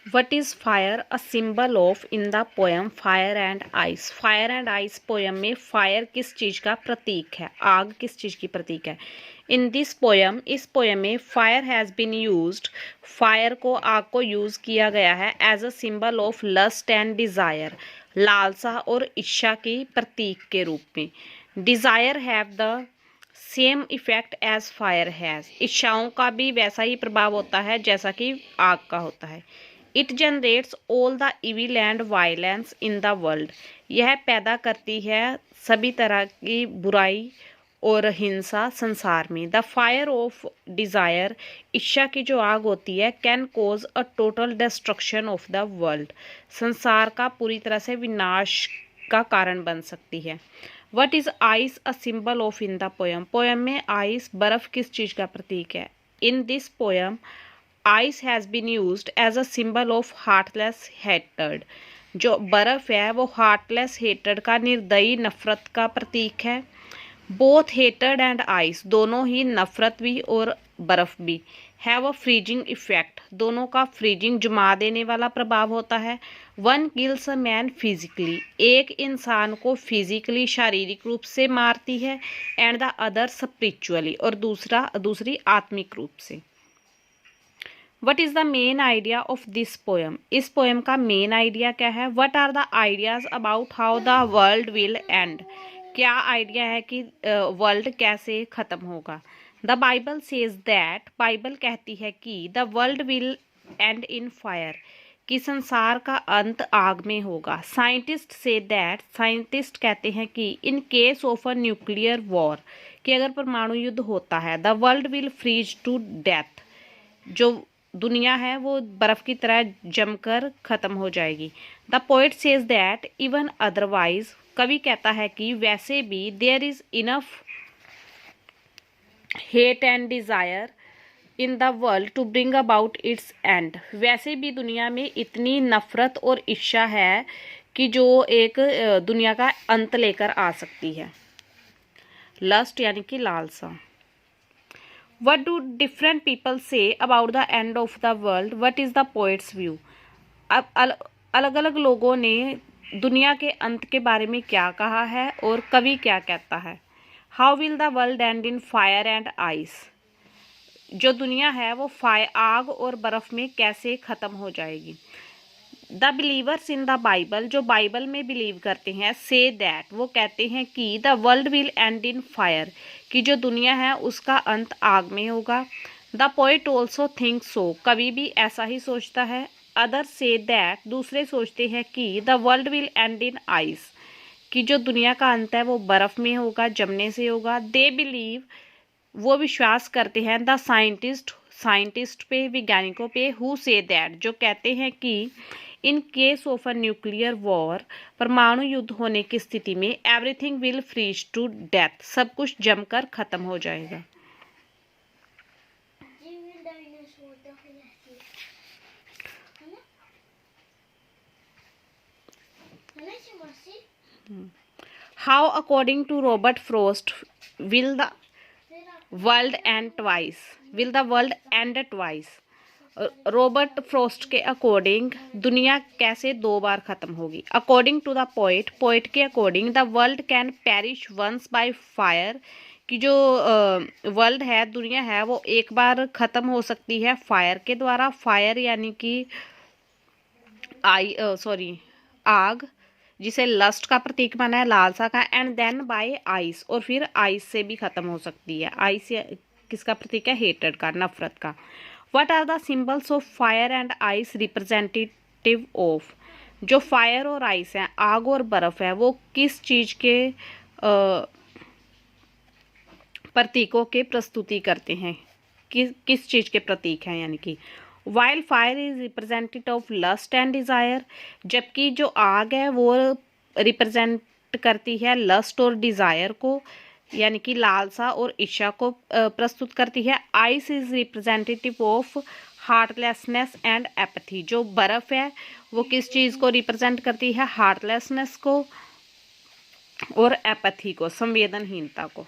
What is fire a symbol of in the poem Fire and Ice? Fire and Ice poem में fire किस चीज का प्रतीक है, आग किस चीज की प्रतीक है? In this poem, इस poem में fire has been used, fire को, आग को यूज किया गया है as a symbol of lust and desire, लालसा और इच्छा की प्रतीक के रूप में. Desire have the same effect as fire has, इच्छाओं का भी वैसा ही प्रभाव होता है जैसा कि आग का होता है. It generates all the evil and violence in the world, यह पैदा करती है सभी तरह की बुराई और हिंसा संसार में. द फायर ऑफ डिज़ायर, इच्छा की जो आग होती है, can cause a total destruction of the world, संसार का पूरी तरह से विनाश का कारण बन सकती है. What is ice a symbol of in the poem, poem में आइस बर्फ किस चीज़ का प्रतीक है? In this poem ice has been used as a symbol of heartless hatred, जो बर्फ है वो हार्टलेस हेटर्ड का, निर्दयी नफरत का प्रतीक है. बोथ हेटर्ड एंड आइस, दोनों ही नफरत भी और बर्फ भी, हैव अ फ्रीजिंग इफेक्ट, दोनों का फ्रीजिंग जमा देने वाला प्रभाव होता है. One kills a man physically, एक इंसान को फिजिकली शारीरिक रूप से मारती है, एंड द अदर स्पिरिचुअली, और दूसरी आत्मिक रूप से. What is the main idea of this poem, इस पोएम का मेन आइडिया क्या है? What are the ideas about how the world will end, क्या आइडिया है कि वर्ल्ड कैसे ख़त्म होगा? The Bible says that, Bible कहती है कि the world will end in fire, कि संसार का अंत आग में होगा. साइंटिस्ट से दैट, साइंटिस्ट कहते हैं कि in case of a nuclear war, कि अगर परमाणु युद्ध होता है, the world will freeze to death, जो दुनिया है वो बर्फ की तरह जमकर ख़त्म हो जाएगी. The poet says that even otherwise, कवि कहता है कि वैसे भी there is enough hate and desire in the world to bring about its end, वैसे भी दुनिया में इतनी नफरत और इच्छा है कि जो एक दुनिया का अंत लेकर आ सकती है. लस्ट यानी कि लालसा. What do different people say about the end of the world, what is the poets view, अब अलग अलग लोगों ने दुनिया के अंत के बारे में क्या कहा है और कवि क्या कहता है. How will the world and in fire and ice, जो दुनिया है वो आग और बर्फ में कैसे ख़त्म हो जाएगी. The believers in the Bible, जो बाइबल में बिलीव करते हैं, से दैट, वो कहते हैं कि the world will end in fire, कि जो दुनिया है उसका अंत आग में होगा. The poet also think so, कवि भी ऐसा ही सोचता है. अदर से दैट, दूसरे सोचते हैं कि the world will end in ice, कि जो दुनिया का अंत है वो बर्फ में होगा, जमने से होगा. दे बिलीव, वो विश्वास करते हैं. द साइंटिस्ट पे, वैज्ञानिकों पे. हु से दैट, जो कहते हैं कि in case of a nuclear war, परमाणु युद्ध होने की स्थिति में, everything will freeze to death, सब कुछ जमकर खत्म हो जाएगा. How according to Robert Frost will the world end twice, will the world end twice, Robert Frost के अकॉर्डिंग दुनिया कैसे दो बार ख़त्म होगी. According to the poet, poet के according the world can perish once by fire, कि जो वर्ल्ड है, दुनिया है, वो एक बार ख़त्म हो सकती है फायर के द्वारा. फायर यानी कि आग, जिसे लस्ट का प्रतीक माना है, लालसा का. एंड देन बाय आइस, और फिर आइस से भी ख़त्म हो सकती है. आइस किसका प्रतीक है? हेटेड का, नफरत का. What are the symbols of fire and ice representative of, जो फायर और आइस हैं, आग और बर्फ है, वो किस चीज़ के प्रतीकों के प्रस्तुति करते हैं, किस चीज़ के प्रतीक हैं? यानी कि while fire is representative of lust and desire, जबकि जो आग है वो रिप्रेजेंट करती है लस्ट और डिज़ायर को, यानी कि लालसा और इच्छा को प्रस्तुत करती है. Ice is representative of heartlessness and apathy, जो बर्फ़ है वो किस चीज़ को रिप्रेजेंट करती है? हार्टलेसनेस को और एपथी को, संवेदनहीनता को.